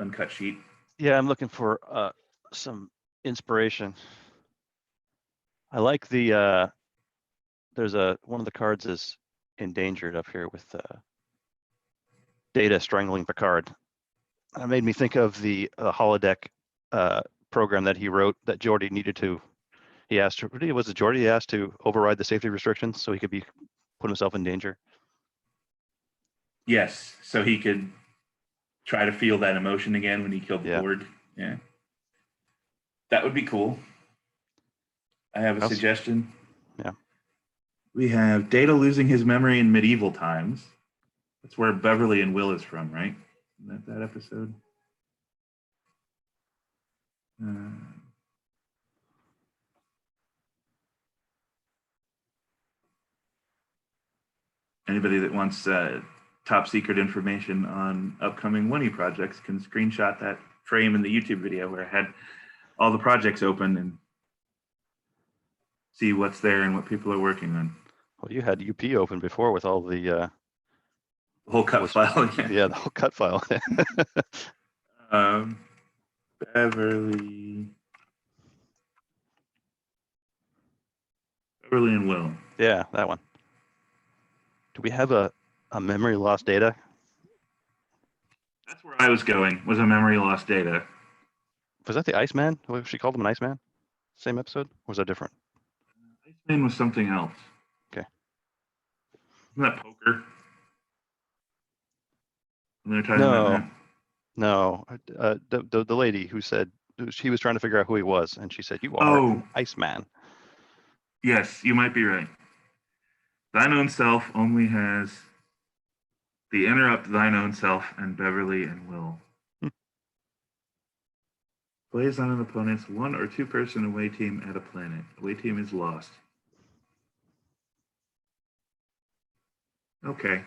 uncut sheet? Yeah, I'm looking for some inspiration. I like the there's one of the cards is endangered up here with Data strangling Picard. It made me think of the holodeck program that he wrote that Geordi needed to. He asked, was it Geordi? He asked to override the safety restrictions so he could put himself in danger. Yes, so he could try to feel that emotion again when he killed Yeah. Ford. Yeah, that would be cool. I have a suggestion. Yeah. We have Data losing his memory in medieval times. That's where Beverly and Will is from, right? Isn't that episode? Anybody that wants top secret information on upcoming Winnie projects can screenshot that frame in the YouTube video where I had all the projects open and see what's there and what people are working on. Well, you had UP open before with all the whole cut file. Yeah, the whole cut file. Beverly and Will. Yeah, that one. Do we have a memory loss Data? That's where I was going, was a memory loss Data. Was that the Iceman? She called him an Iceman? Same episode? Or was that different? Iceman was something else. Okay. Isn't that Poker? And they're talking about that? No. The lady who said he was trying to figure out who he was, and she said, "You are an Iceman." Yes, you might be right. Thine own self only has the interrupt thine own self and Beverly and Will. Plays on an opponent's one or two person away team at a planet. Away team is lost. Okay.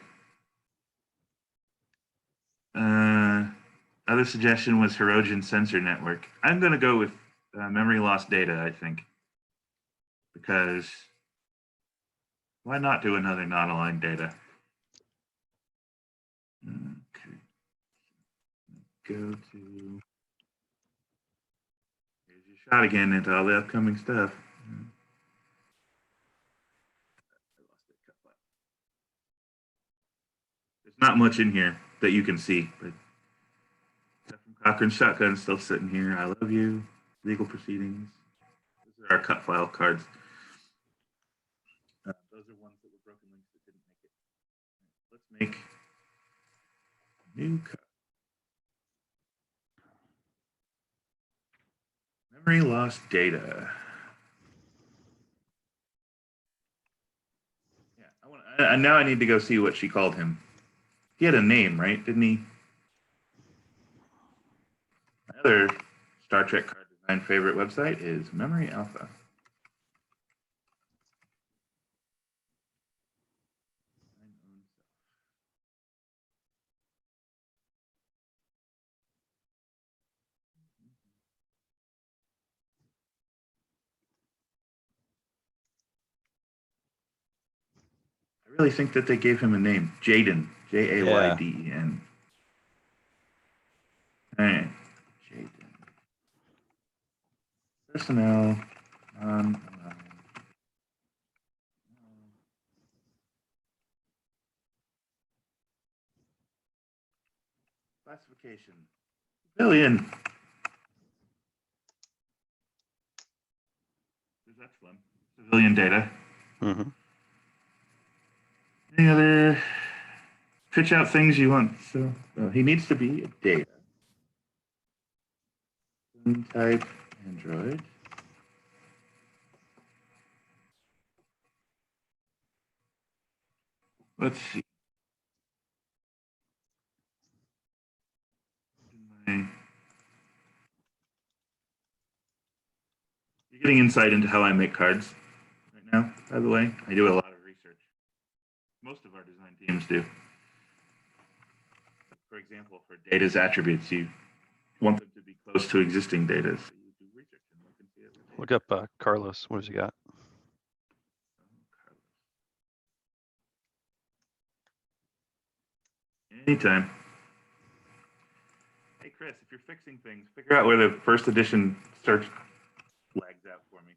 Other suggestion was Hirogen Sensor Network. I'm going to go with memory loss Data, I think. Because why not do another non-aligned Data? Okay. Go to... Here's your shot again into all the upcoming stuff. There's not much in here that you can see, but stuff from Cochran Shotgun still sitting here. I love you. Legal proceedings. Those are our cut file cards. Those are ones that were broken links that didn't make it. Let's make a new cut. Memory loss Data. Yeah, now I need to go see what she called him. He had a name, right? Didn't he? My other Star Trek card design favorite website is Memory Alpha. I really think that they gave him a name. Jayden. Jayden. All right. Jayden. Personnel. Classification. Civilian. That's fun. Civilian Data. Mm-hmm. Any other pitch out things you want? So he needs to be a Data. Type Android. Let's see. You're getting insight into how I make cards right now, by the way. I do a lot of research. Most of our design teams do. For example, for data's attributes, you want them to be close to existing data. So you do research and look and see it. Look up Carlos. What has he got? Anytime. Hey, Chris, if you're fixing things, figure out where the first edition search lags out for me.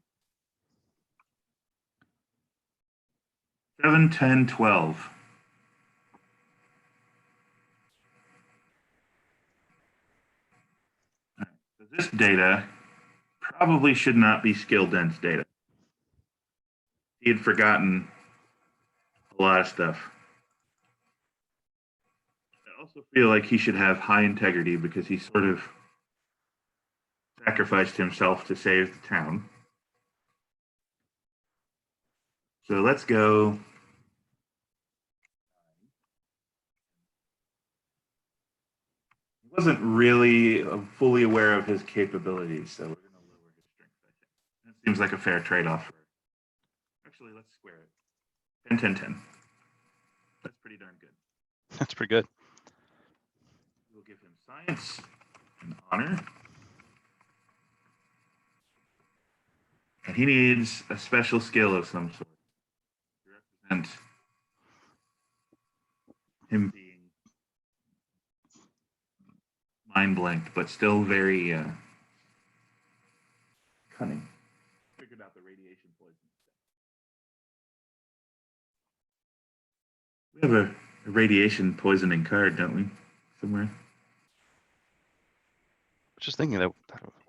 7, 10, 12. All right. So this data probably should not be skill dense data. He had forgotten a lot of stuff. I also feel like he should have high integrity because he sort of sacrificed himself to save the town. So let's go. He wasn't really fully aware of his capabilities, so we're going to lower his strength, I think. That seems like a fair trade-off. Actually, let's square it. 10, 10, 10. That's pretty darn good. That's pretty good. We'll give him science and honor. And he needs a special skill of some sort to represent him being mind blanked, but still very cunning. Figured out the radiation poison. We have a radiation poisoning card, don't we? Somewhere. Just thinking that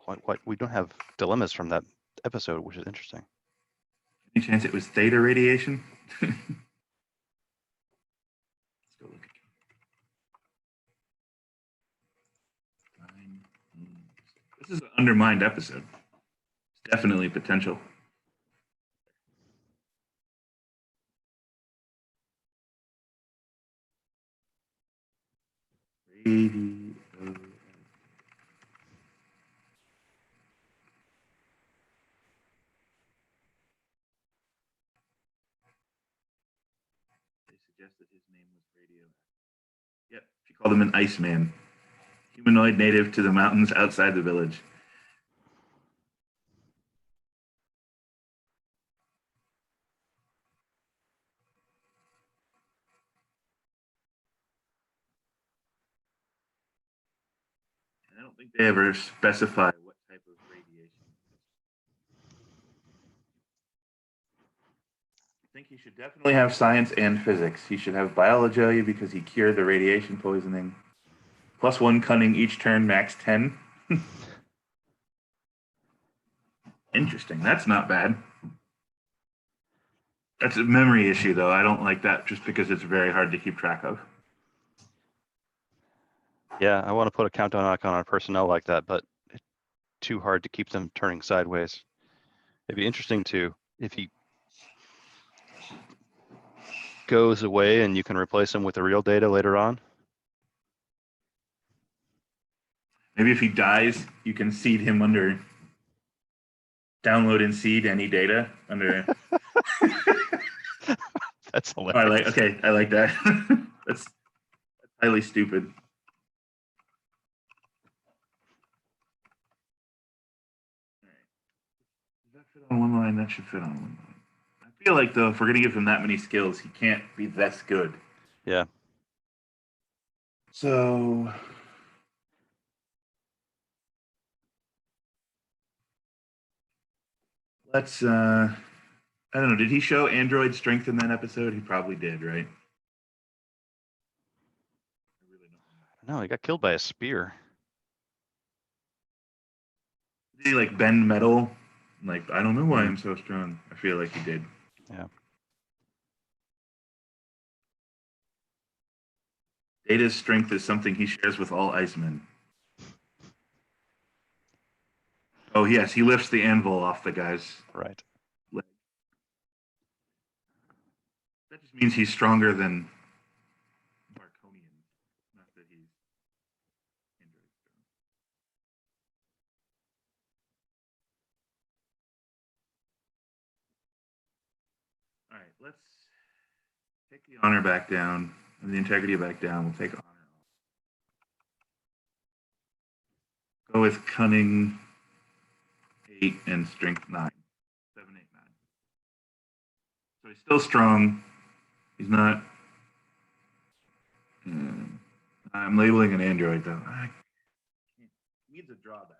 what we don't have dilemmas from that episode, which is interesting. Any chance it was theta radiation? Let's go look again. This is an undermined episode. It's definitely potential. Radio. They suggested his name was Radio. Yep, she called him an Iceman. Humanoid native to the mountains outside the village. I don't think they ever specify what type of radiation. I think he should definitely have science and physics. He should have biology because he cured the radiation poisoning. +1 cunning each turn, max 10. Interesting. That's not bad. That's a memory issue, though. I don't like that just because it's very hard to keep track of. Yeah, I want to put a countdown icon on personnel like that, but it's too hard to keep them turning sideways. It'd be interesting to, if he goes away and you can replace him with the real data later on. Maybe if he dies, you can seed him under download and seed any data under. That's hilarious. I like that. That's highly stupid. Does that fit on one line? That should fit on one line. I feel like, though, if we're going to give him that many skills, he can't be this good. Yeah. So let's, I don't know, did he show android strength in that episode? He probably did, right? I really don't know. No, he got killed by a spear. Did he like bend metal? Like, I don't know why I'm so strong. I feel like he did. Yeah. Data's strength is something he shares with all Icemen. Oh, yes, he lifts the anvil off the guy's Right. leg. That just means he's stronger than Barconian, not that he's Android strong. All right, let's take the honor back down and the integrity back down. We'll take honor off. Go with cunning 8 and strength 9. 7, 8, 9. So he's still strong. He's not. I'm labeling an android though. He needs a drawback.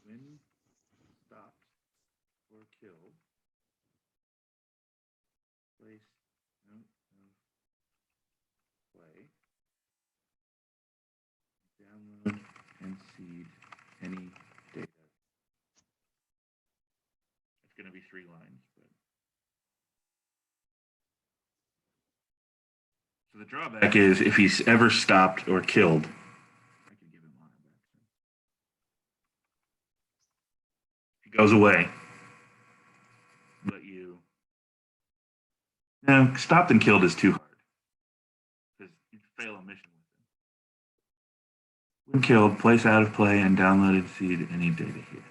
When stopped or killed, place note of play, download and seed any data. It's going to be 3 lines, but so the drawback is if he's ever stopped or killed, I can give him honor back. He goes away. But you. No, stopped and killed is too hard. Because you'd fail a mission with him. When killed, place out of play and download and seed any data here.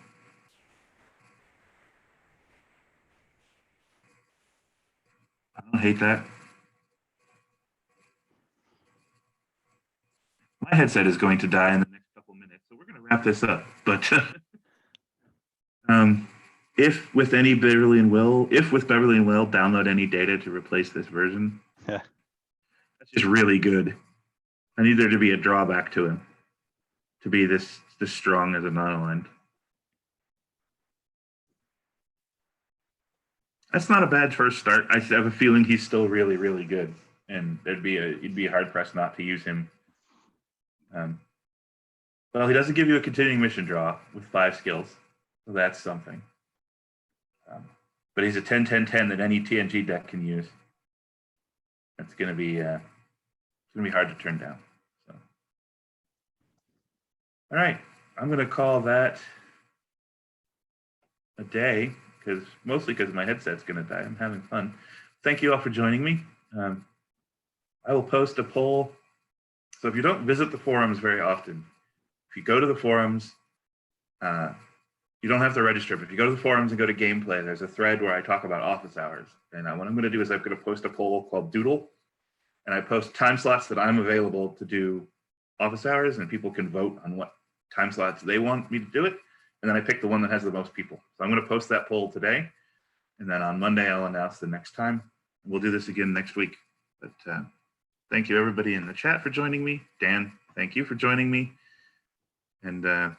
I don't hate that. My headset is going to die in the next couple minutes, so we're going to wrap this up. But if with Beverly and Will, download any data to replace this version. Yeah. That's just really good. I need there to be a drawback to him to be this strong as a non-aligned. That's not a bad first start. I have a feeling he's still really, really good, and you'd be hard pressed not to use him. Well, he doesn't give you a continuing mission draw with 5 skills, so that's something. But he's a 10-10-10 that any TNG deck can use. That's going to be hard to turn down. So, all right, I'm going to call that a day mostly because my headset's going to die. I'm having fun. Thank you all for joining me. I will post a poll. So if you don't visit the forums very often, if you go to the forums, you don't have to register, but if you go to the forums and go to gameplay, there's a thread where I talk about office hours. And what I'm going to do is I'm going to post a poll called Doodle, and I post time slots that I'm available to do office hours, and people can vote on what time slots they want me to do it. And then I pick the one that has the most people. So I'm going to post that poll today, and then on Monday I'll announce the next time. We'll do this again next week. But thank you everybody in the chat for joining me. Dan, thank you for joining me. And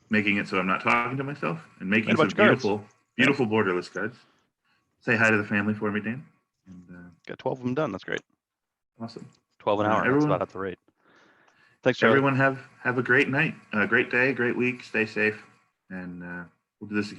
making it so I'm not talking to myself and making some beautiful borderless cards. Say hi to the family for me, Dan. And, got 12 of them done. That's great. Awesome. 12 an hour. That's about at the rate. Thanks, Charlie. Everyone have a great night, a great day, great week. Stay safe, and we'll do this again.